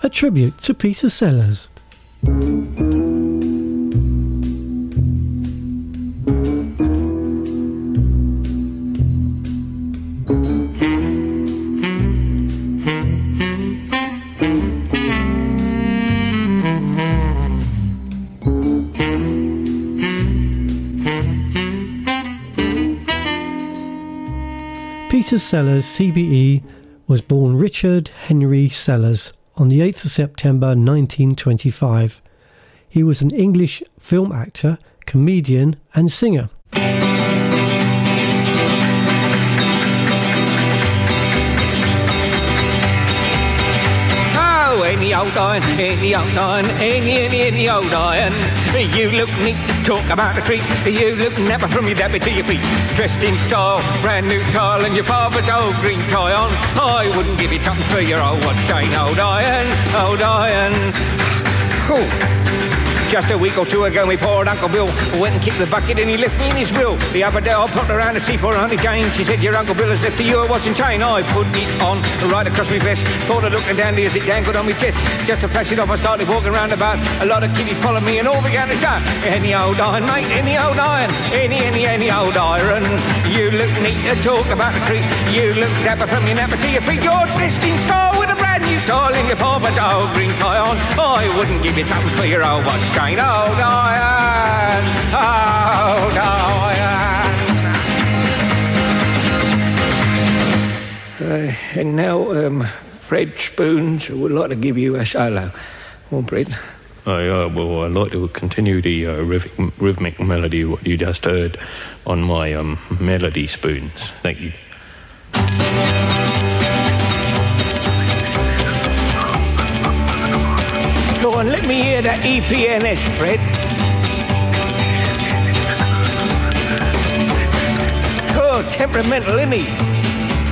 a tribute to Peter Sellers. Peter Sellers, CBE, was born Richard Henry Sellers on the 8th of September 1925. He was an English film actor, comedian and singer. Any old iron, any old iron, any old iron. You look neat, talk about a treat. You look napper from your dabby to your feet. Dressed in style, brand new tile, and your father's old green tie on. I wouldn't give you tuppence for your old watch chain, old iron, old iron. Ooh. Just a week or two ago, my poor Uncle Bill went and kicked the bucket and he left me in his will. The other day I popped around to see poor Auntie Jane. She said, your Uncle Bill has left you a watch and chain. I put it on right across my vest. Thought I looked dandy as it dangled on my chest. Just to flash it off, I started walking round about. A lot of kiddies followed me and all began to shout, any old iron, mate, any old iron. Any old iron. You look neat to talk about a treat. You look dapper from your napper to your feet. You're dressed in style with a brand new tile and your father's old green tie on. I wouldn't give you tuppence for your old watch chain. Old iron, old iron. And now, Fred Spoons would like to give you a solo. Well, Fred. Well, I'd like to continue the rhythmic melody what you just heard on my melody spoons. Thank you. Go on, let me hear that EPNS, Fred. Oh, temperamental, isn't he?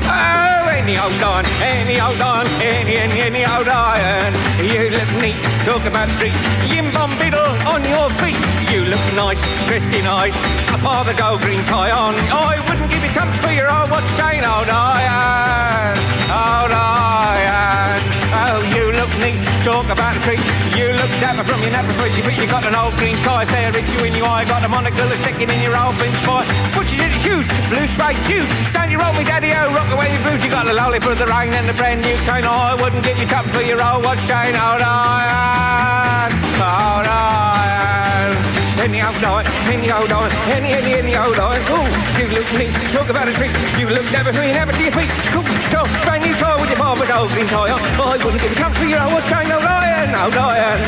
Oh, any old iron, any old iron, any old iron. You look neat, talk about street, yim-bum biddle on your feet. You look nice, dressed in ice, a father's old green tie on. I wouldn't give you tuppence for your old watch chain, old iron, old iron. Oh, you look neat, talk about a treat. You look dapper from your napper for your feet. You got an old green tie there, it's you in your eye. Got a monocle sticking in your old pin spot. Butchers in your shoes, blue suede shoes. Don't you roll me, daddy-o, rock away the blues. You got a lollipop of the rain and a brand new cane. I wouldn't give you tuppence for your old watch chain, old iron, old iron. Any old iron, any old iron, any old iron. Ooh, you look neat, talk about a treat. You look dapper from your napper to your feet. Cool, so, brand new tie with your father's old green tie on. I wouldn't give you tuppence for your old watch chain, old iron, old iron.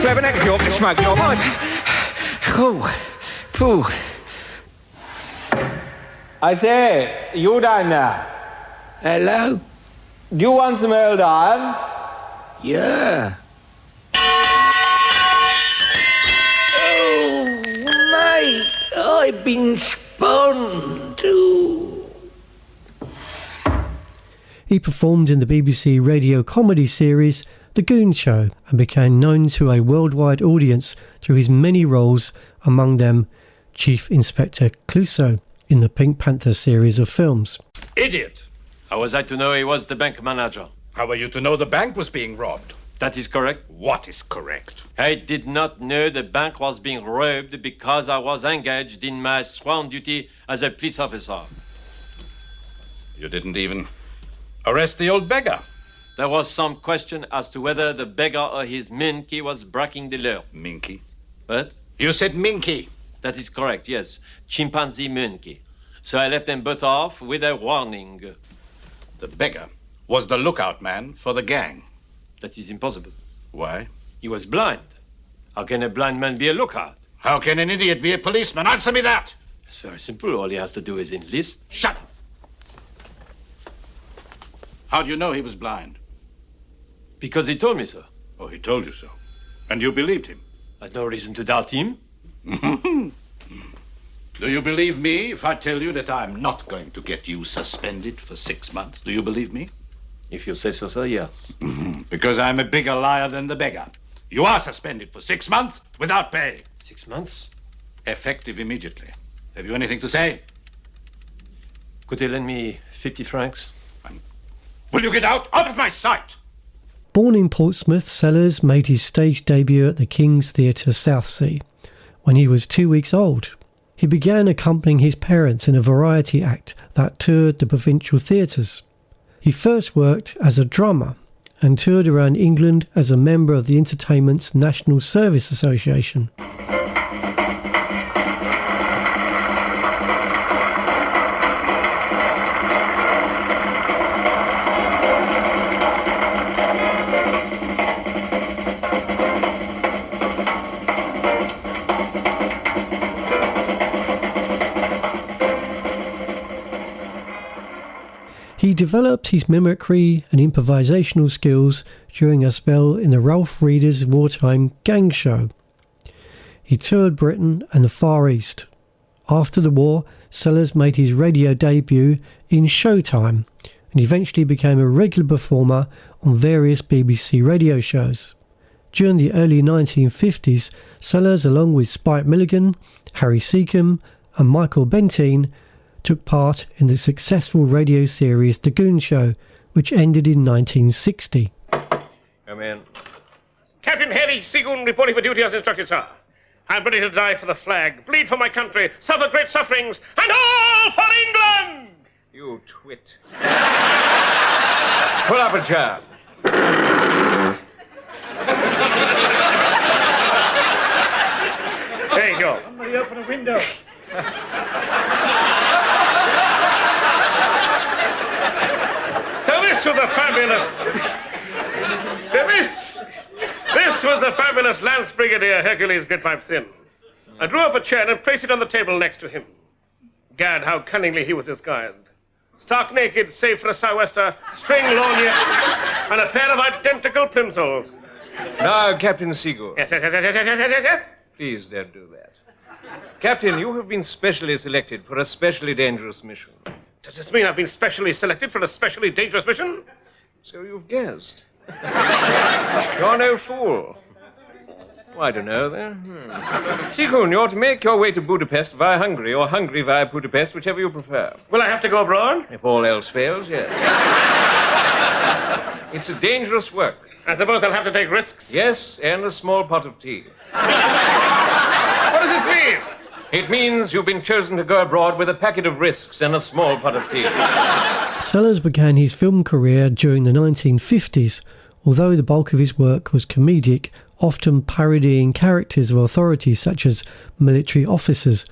Grab an egg, you to smoke your pipe. Oh, pooh. I say, you down there. Hello? Do you want some old iron? Yeah. Oh, mate, I've been spun too. He performed in the BBC radio comedy series The Goon Show and became known to a worldwide audience through his many roles, among them Chief Inspector Clouseau in the Pink Panther series of films. Idiot! How was I to know he was the bank manager? How were you to know the bank was being robbed? That is correct. What is correct? I did not know the bank was being robbed because I was engaged in my sworn duty as a police officer. You didn't even arrest the old beggar. There was some question as to whether the beggar or his Minky was breaking the law. Minky? What? You said Minky. That is correct, yes. Chimpanzee Minky. So I left them both off with a warning. The beggar was the lookout man for the gang. That is impossible. Why? He was blind. How can a blind man be a lookout? How can an idiot be a policeman? Answer me that! It's very simple. All he has to do is enlist. Shut up! How do you know he was blind? Because he told me so. Oh, he told you so. And you believed him? I had no reason to doubt him. Do you believe me if I tell you that I'm not going to get you suspended for 6 months? Do you believe me? If you say so, sir, yes. Because I'm a bigger liar than the beggar. You are suspended for 6 months without pay. 6 months? Effective immediately. Have you anything to say? Could you lend me 50 francs? Will you get out of my sight? Born in Portsmouth, Sellers made his stage debut at the King's Theatre, Southsea, when he was 2 weeks old. He began accompanying his parents in a variety act that toured the provincial theatres. He first worked as a drummer and toured around England as a member of the Entertainment's National Service Association. He developed his mimicry and improvisational skills during a spell in the Ralph Reeder's wartime gang show. He toured Britain and the Far East. After the war, Sellers made his radio debut in Showtime and eventually became a regular performer on various BBC radio shows. During the early 1950s, Sellers, along with Spike Milligan, Harry Seacombe and Michael Bentine, took part in the successful radio series The Goon Show, which ended in 1960. Come in. Captain Harry Seagoon reporting for duty as instructed, sir. I'm ready to die for the flag, bleed for my country, suffer great sufferings, and all for England! You twit. Pull up a chair. There you go. Somebody open a window. So this was the fabulous... This was the fabulous Lance Brigadier Hercules Gridpipe-Thin. I drew up a chair and placed it on the table next to him. Gad, how cunningly he was disguised. Stark naked, save for a sou'wester, string lorgnettes, and a pair of identical plimsolls. Now, Captain Seagoon. Yes, yes, yes, yes, yes, yes, yes, yes. Please don't do that. Captain, you have been specially selected for a specially dangerous mission. Does this mean I've been specially selected for a specially dangerous mission? So you've guessed. You're no fool. Oh, I don't know, then. Seagoon, you're to make your way to Budapest via Hungary, or Hungary via Budapest, whichever you prefer. Will I have to go abroad? If all else fails, yes. It's a dangerous work. I suppose I'll have to take risks. Yes, and a small pot of tea. What does this mean? It means you've been chosen to go abroad with a packet of risks and a small pot of tea. Sellers began his film career during the 1950s, although the bulk of his work was comedic, often parodying characters of authority such as military officers.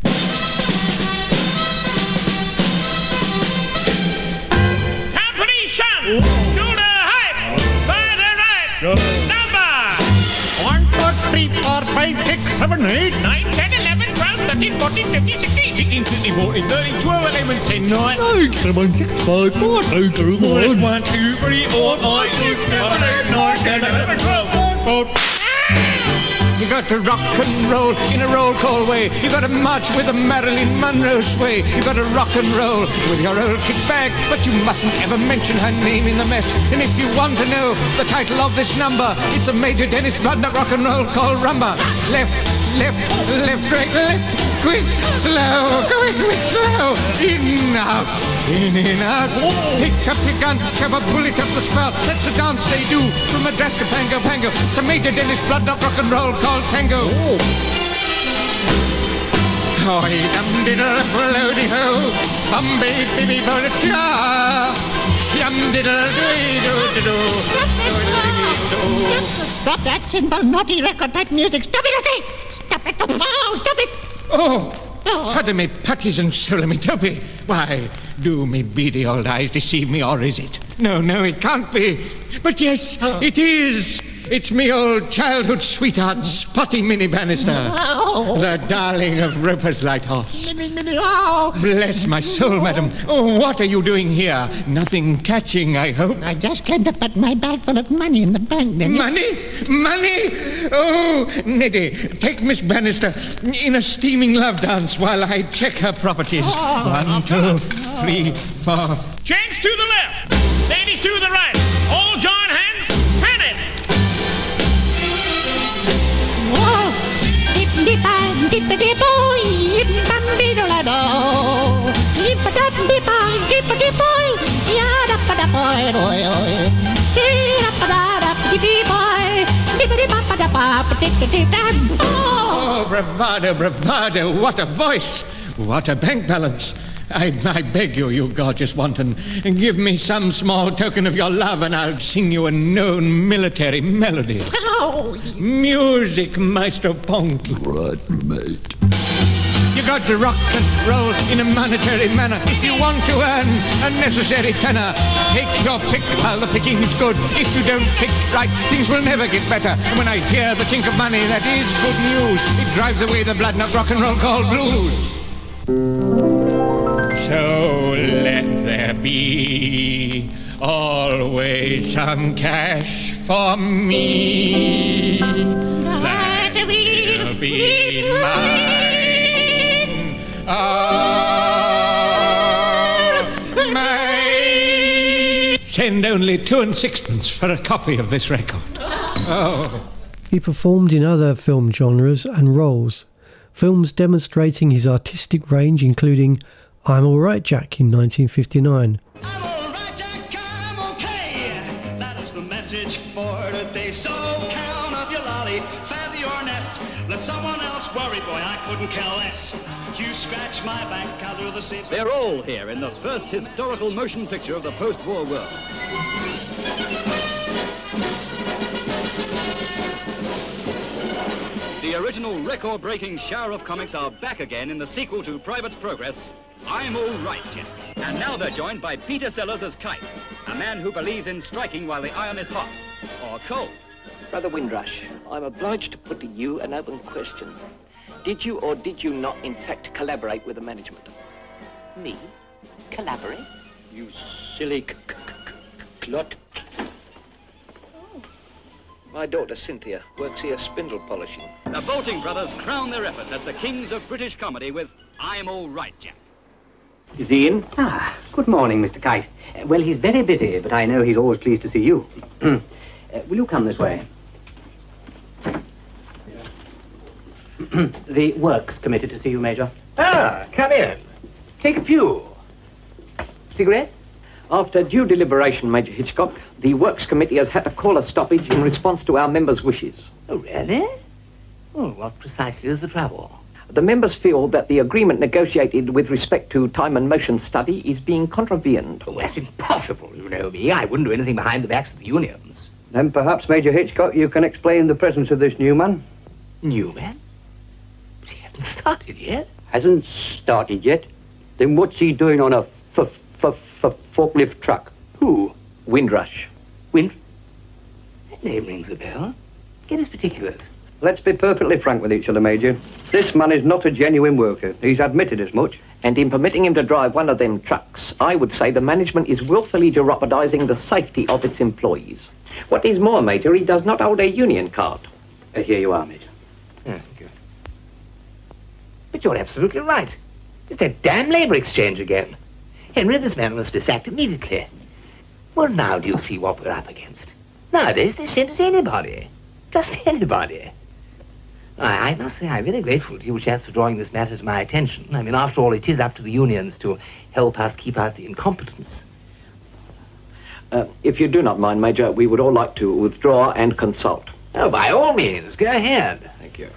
Completion! Shoulder height! Further right! Number! 1, 2, 3, 4, 5, 6, 7, 8, 9, 10, 11, 12, 13, 14, 15, 16, 17, 18, 19, 20, 12, 11, 10, 9, 8, 7, 6, 5, 4, 3, 2, 1. 1, 2, 3, 4, 5, 6, 7, 8, 9, 10, 11, 12, 14. You got to rock and roll in a roll call way. You got to march with a Marilyn Monroe sway. You got to rock and roll with your old kick bag, but you mustn't ever mention her name in the mess. And if you want to know the title of this number, it's a Major Dennis Bludner rock and roll call rumba. Left, left, left, right, left. Quick, slow, quick, slow. In, out, in, out. Pick up your gun, shove a bullet up the spout. That's the dance they do from Madras to Pango, Pango. It's a Major Dennis Bludner rock and roll called tango. Oh, dum diddle, floaty ho, Bombay, baby, cha. Yum diddle, do do do. Stop that simple, naughty record type music. Stop it, I say! Stop it! Oh, stop it! Oh, Padme putties and solemy topi. Why, do me beady old eyes deceive me, or is it? No, it can't be. But yes, it is. It's me old childhood sweetheart, Spotty Minnie Bannister. Oh. The darling of Roper's Lighthorse. Minnie, oh. Bless my soul, madam. Oh, what are you doing here? Nothing catching, I hope. I just came to put my bag full of money in the bank, Neddy. Money? Oh, Neddy, take Miss Bannister in a steaming love dance while I check her properties. 1, 2, 3, 4. Gents to the left, ladies to the right. All join hands, turn it. Oh, bravado, bravado. What a voice. What a bank balance. I beg you, you gorgeous wanton, give me some small token of your love and I'll sing you a known military melody. Music, Maestro Ponky. Right, mate. You got to rock and roll in a monetary manner. If you want to earn a necessary tenor, take your pick while the picking's good. If you don't pick right, things will never get better. And when I hear the tink of money, that is good news. It drives away the blood nut rock and roll called blues. So let there be always some cash for me. That will be mine. Oh, mine. Send only 2 and 6pence for a copy of this record. Oh. He performed in other film genres and roles. Films demonstrating his artistic range including I'm All Right Jack in 1959. I'm all right, Jack, I'm okay. That is the message for today. So count up your lolly, feather your nest. Let someone else worry, boy, I couldn't care less. You scratch my back, I'll do the same. They're all here in the first historical motion picture of the post-war world. The original record-breaking shower of comics are back again in the sequel to Private's Progress, I'm All Right, Jack. And now they're joined by Peter Sellers as Kite, a man who believes in striking while the iron is hot, or cold. Brother Windrush, I'm obliged to put to you an open question. Did you or did you not, in fact, collaborate with the management? Me? Collaborate? You silly clot. My daughter, Cynthia, works here spindle polishing. The Bolting brothers crown their efforts as the kings of British comedy with I'm All Right, Jack. Is he in? Good morning, Mr. Kite. Well, he's very busy, but I know he's always pleased to see you. Will you come this way? The Works Committee to see you, Major. Come in. Take a pew. Cigarette? After due deliberation, Major Hitchcock, the Works Committee has had to call a stoppage in response to our members' wishes. Oh, really? Well, what precisely is the trouble? The members feel that the agreement negotiated with respect to time and motion study is being contravened. Oh, that's impossible, you know me. I wouldn't do anything behind the backs of the unions. Then perhaps, Major Hitchcock, you can explain the presence of this new man. New man? But he hasn't started yet. Hasn't started yet? Then what's he doing on a forklift truck? Who? Windrush. That name rings a bell. Get his particulars. Let's be perfectly frank with each other, Major. This man is not a genuine worker. He's admitted as much. And in permitting him to drive one of them trucks, I would say the management is willfully jeopardizing the safety of its employees. What is more, Major, he does not hold a union card. Here you are, Major. Thank you. But you're absolutely right. It's that damn labor exchange again. Henry, this man must be sacked immediately. Well, now do you see what we're up against? Nowadays, they send us anybody. Just anybody. I must say I'm very grateful to you, chaps, for drawing this matter to my attention. I mean, after all, it is up to the unions to help us keep out the incompetence. If you do not mind, Major, we would all like to withdraw and consult. Oh, by all means, go ahead. Thank you.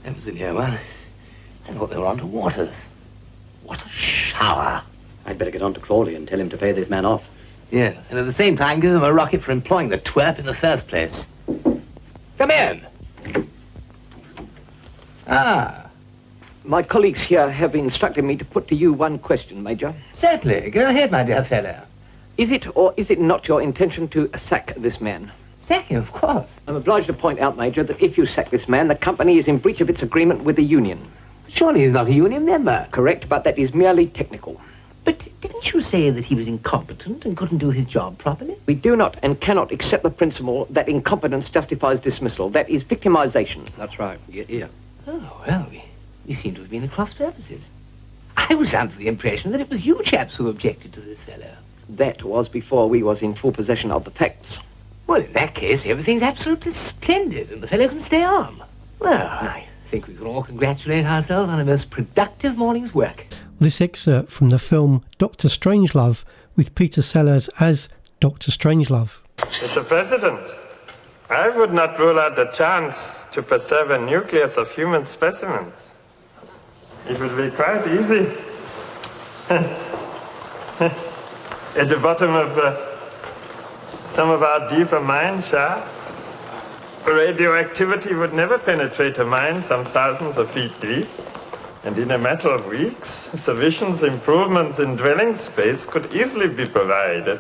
That was the near one. I thought they were on to Waters. What a shower. I'd better get on to Crawley and tell him to pay this man off. Yeah, and at the same time give him a rocket for employing the twerp in the first place. Come in. My colleagues here have instructed me to put to you one question, Major. Certainly. Go ahead, my dear fellow. Is it or is it not your intention to sack this man? Sack him, of course. I'm obliged to point out, Major, that if you sack this man, the company is in breach of its agreement with the union. Surely he's not a union member. Correct, but that is merely technical. But didn't you say that he was incompetent and couldn't do his job properly? We do not and cannot accept the principle that incompetence justifies dismissal. That is victimization. That's right. Get here. Oh, well, we seem to have been at cross purposes. I was under the impression that it was you chaps who objected to this fellow. That was before we was in full possession of the facts. Well, in that case, everything's absolutely splendid and the fellow can stay on. Well, I think we can all congratulate ourselves on a most productive morning's work. This excerpt from the film Dr. Strangelove with Peter Sellers as Dr. Strangelove. Mr. President, I would not rule out the chance to preserve a nucleus of human specimens. It would be quite easy. At the bottom of some of our deeper mine shafts, radioactivity would never penetrate a mine some thousands of feet deep. And in a matter of weeks, sufficient improvements in dwelling space could easily be provided.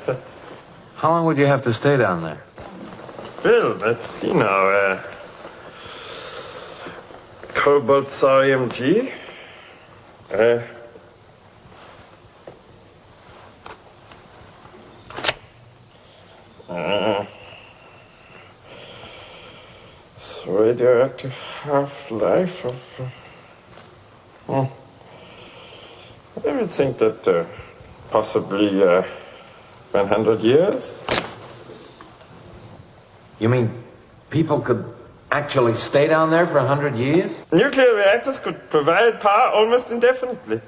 How long would you have to stay down there? Well, let's see now. Cobalt thorium G. Radioactive half-life of... I would think that possibly 100 years. You mean people could actually stay down there for 100 years? Nuclear reactors could provide power almost indefinitely.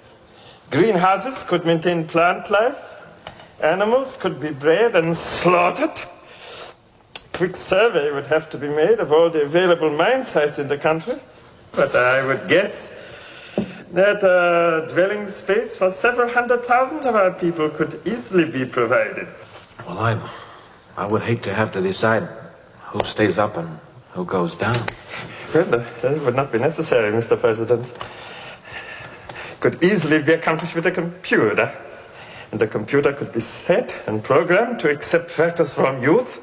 Greenhouses could maintain plant life. Animals could be bred and slaughtered. Quick survey would have to be made of all the available mine sites in the country. But I would guess that dwelling space for several 100,000 of our people could easily be provided. Well, I would hate to have to decide who stays up and who goes down. Well, that would not be necessary, Mr. President. Could easily be accomplished with a computer. And the computer could be set and programmed to accept factors from youth,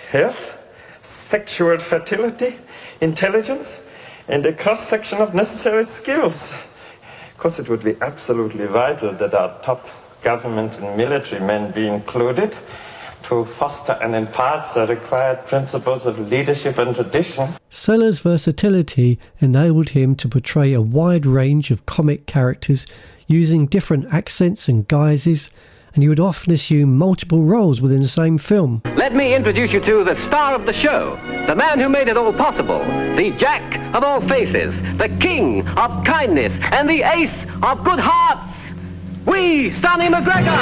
health, sexual fertility, intelligence, and a cross-section of necessary skills. Of course, it would be absolutely vital that our top government and military men be included to foster and impart the required principles of leadership and tradition. Sellers' versatility enabled him to portray a wide range of comic characters using different accents and guises, and he would often assume multiple roles within the same film. Let me introduce you to the star of the show, the man who made it all possible, the Jack of all faces, the king of kindness, and the ace of good hearts, Sonny McGregor!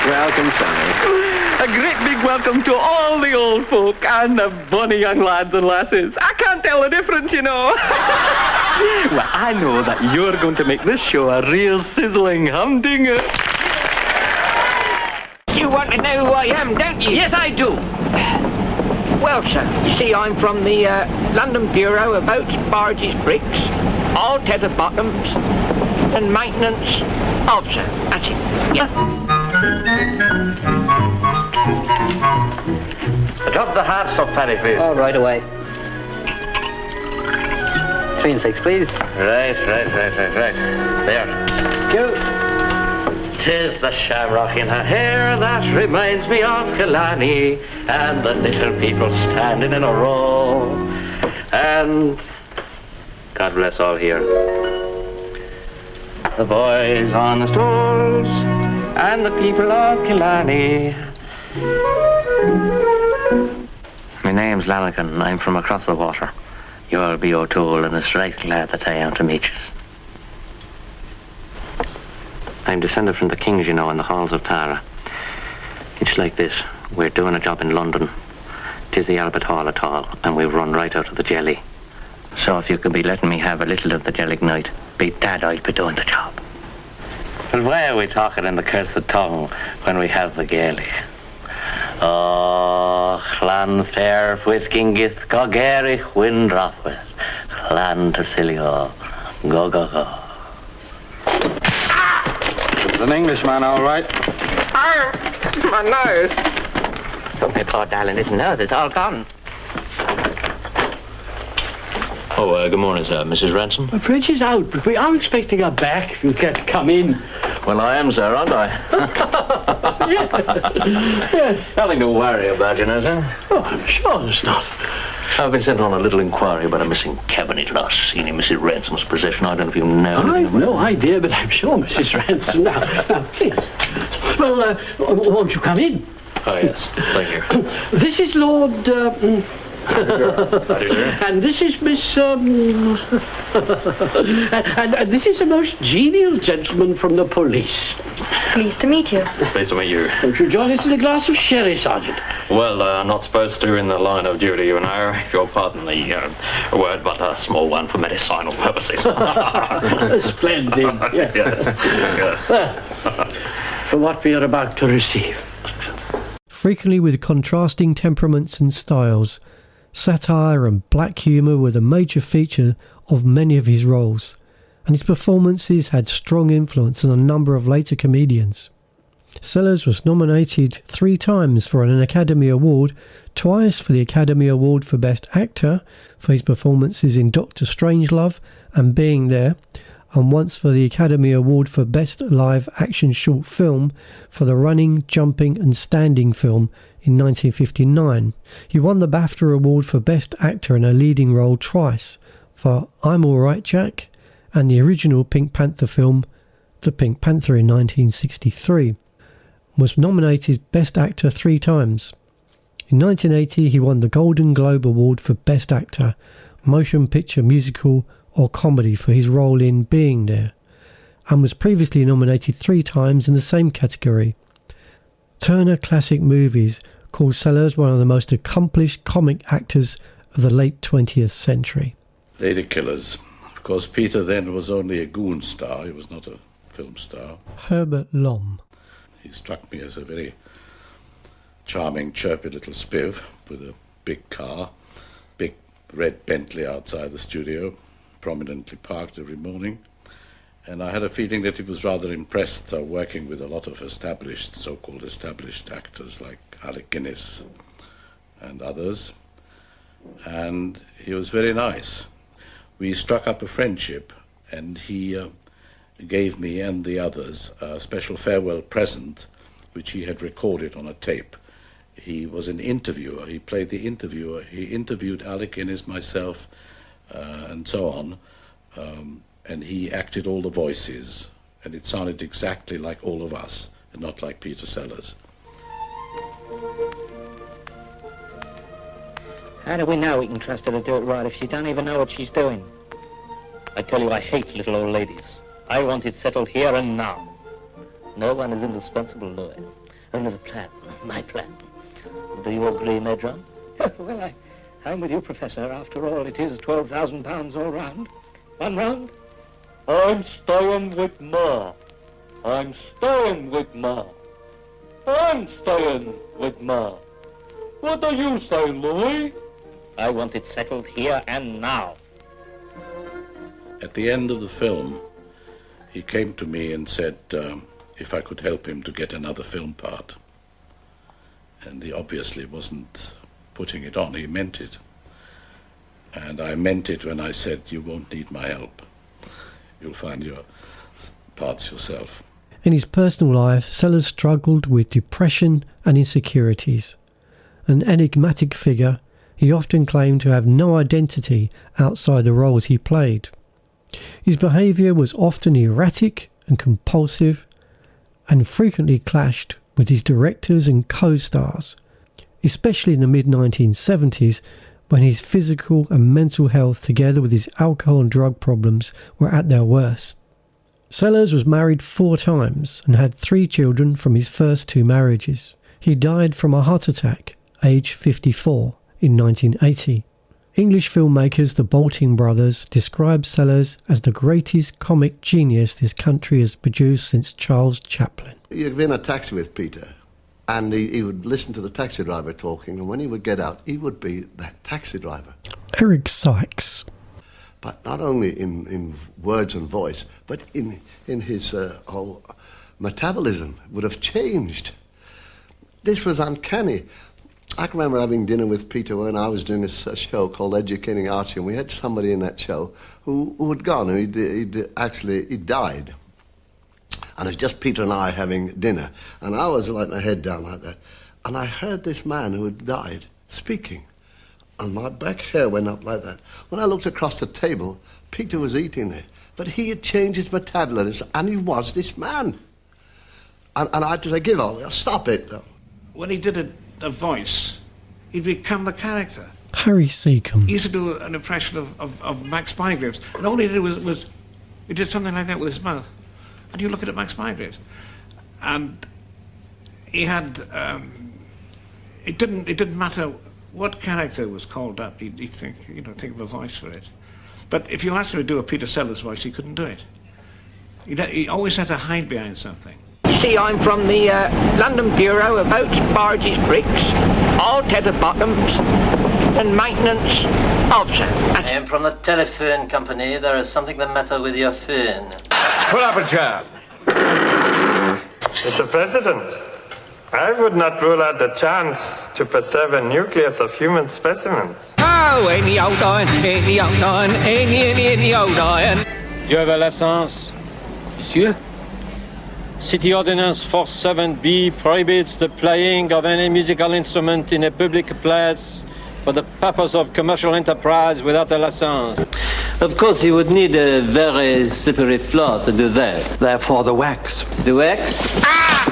Welcome, Sonny. A great big welcome to all the old folk and the bonny young lads and lasses. I can't tell the difference, you know. Well, I know that you're going to make this show a real sizzling humdinger. You want to know who I am, don't you? Yes, I do. Well, sir, you see, I'm from the London Bureau of Boats, Barges, Bricks, all tether bottoms, and maintenance officer. That's it. Yeah. Drop the hard stuff, Paddy, please. Oh, right away. 3 and 6, please. Right. There. Go. 'Tis the shamrock in her hair that reminds me of Killarney, and the little people standing in a row. And God bless all here. The boys on the stools, and the people of Killarney. My name's Lanigan. I'm from across the water. You'll be O'Toole, and it's right glad that I am to meet you. I'm descended from the kings, you know, in the halls of Tara. It's like this. We're doing a job in London. 'Tis the Albert Hall at all, and we run right out of the jelly. So if you could be letting me have a little of the jelly night, be dad, I'd be doing the job. But why are we talking in the cursed tongue when we have the Gaelic? Oh, Chlan fair with Gingith, Gogerich Windropwith, Chlan Tassilio, go. An Englishman, all right. My nose. My poor darling little nose, it's all gone. Oh, good morning, sir. Mrs. Ransom? The bridge is out, but we are expecting her back if you care to come in. Well, I am, sir, aren't I? Yes. Nothing to worry about, you know, sir. Oh, I'm sure there's not. I've been sent on a little inquiry about a missing cabinet lost seen in Mrs. Ransom's possession. I don't know if you know. I've no idea, but I'm sure Mrs. Ransom. Now, please. Well, won't you come in? Oh, yes. Thank you. This is Lord... And this is Miss, and this is a most genial gentleman from the police. Pleased to meet you. Pleased to meet you. Won't you join us in a glass of sherry, Sergeant? Well, I'm not supposed to in the line of duty, you know. If you'll pardon the word, but a small one for medicinal purposes. Splendid. Yes. For what we are about to receive. Frequently with contrasting temperaments and styles, satire and black humour were the major feature of many of his roles, and his performances had strong influence on a number of later comedians. Sellers was nominated 3 times for an Academy Award, twice for the Academy Award for Best Actor for his performances in Dr. Strangelove and Being There, and once for the Academy Award for Best Live Action Short Film for the Running, Jumping and Standing film in 1959. He won the BAFTA Award for Best Actor in a Leading Role twice for I'm Alright Jack and the original Pink Panther film The Pink Panther in 1963. Was nominated Best Actor 3 times. In 1980 he won the Golden Globe Award for Best Actor, Motion Picture Musical or Comedy for his role in Being There, and was previously nominated 3 times in the same category. Turner Classic Movies called Sellers one of the most accomplished comic actors of the late 20th century. Lady Killers. Of course, Peter then was only a goon star. He was not a film star. Herbert Lom. He struck me as a very charming, chirpy little spiv with a big car, big red Bentley outside the studio, prominently parked every morning. And I had a feeling that he was rather impressed working with a lot of established, so-called established actors like Alec Guinness and others. And he was very nice. We struck up a friendship, and he gave me and the others a special farewell present, which he had recorded on a tape. He was an interviewer. He played the interviewer. He interviewed Alec Guinness, myself, and so on. And he acted all the voices, and it sounded exactly like all of us, and not like Peter Sellers. How do we know we can trust her to do it right if she don't even know what she's doing? I tell you, I hate little old ladies. I want it settled here and now. No one is indispensable, Louis. Only the plan, my plan. Do you agree, Medron? Well, I'm with you, Professor. After all, it is £12,000 all round. 1 round? I'm staying with Ma. I'm staying with Ma. I'm staying with Ma. What do you say, Louis? I want it settled here and now. At the end of the film, he came to me and said if I could help him to get another film part. And he obviously wasn't putting it on, he meant it. And I meant it when I said, you won't need my help. You'll find your parts yourself. In his personal life, Sellers struggled with depression and insecurities. An enigmatic figure, he often claimed to have no identity outside the roles he played. His behaviour was often erratic and compulsive, and frequently clashed with his directors and co-stars, especially in the mid-1970s, when his physical and mental health, together with his alcohol and drug problems, were at their worst. Sellers was married 4 times and had 3 children from his first 2 marriages. He died from a heart attack, aged 54, in 1980. English filmmakers, the Bolting brothers, describe Sellers as the greatest comic genius this country has produced since Charles Chaplin. You'd be in a taxi with Peter, and he would listen to the taxi driver talking, and when he would get out, he would be that taxi driver. Eric Sykes. But not only in words and voice, but in his whole metabolism would have changed. This was uncanny. I can remember having dinner with Peter when I was doing a show called Educating Archie, and we had somebody in that show who had gone, he died. And it was just Peter and I having dinner, and I was like my head down like that, and I heard this man who had died speaking, and my back hair went up like that. When I looked across the table, Peter was eating there, but he had changed his metabolism, and he was this man. And I had to say, stop it. When he did a voice, he'd become the character. Harry Seacombe. He used to do an impression of Max Bygraves, and all he did was he did something like that with his mouth. And you look at Max Bygraves, and he had it didn't matter what character was called up. He'd think of a voice for it. But if you asked him to do a Peter Sellers voice, he couldn't do it. He always had to hide behind something. You see, I'm from the London Bureau of Boats, Barges, Bricks, all tether bottoms, and maintenance officer. I am from the telephone company. There is something the matter with your phone. Pull up a chair. Mr. President, I would not rule out the chance to preserve a nucleus of human specimens. Oh, any old iron, any old iron, any old iron. Do you have a license? Monsieur? City Ordinance 47B prohibits the playing of any musical instrument in a public place for the purpose of commercial enterprise without a license. Of course, you would need a very slippery floor to do that. Therefore, the wax. The wax? Ah!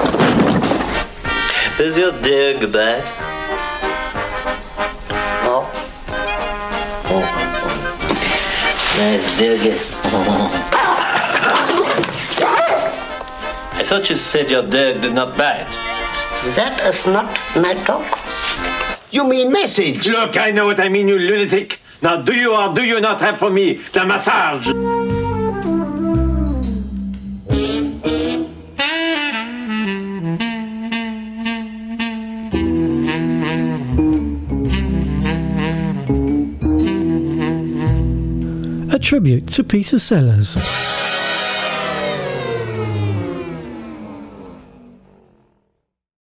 Does your dog bite? Oh. Nice dog. I thought you said your dog did not bite. That is not my dog. You mean message? Look, I know what I mean, you lunatic. Now, do you or do you not have for me the massage? A tribute to Peter Sellers.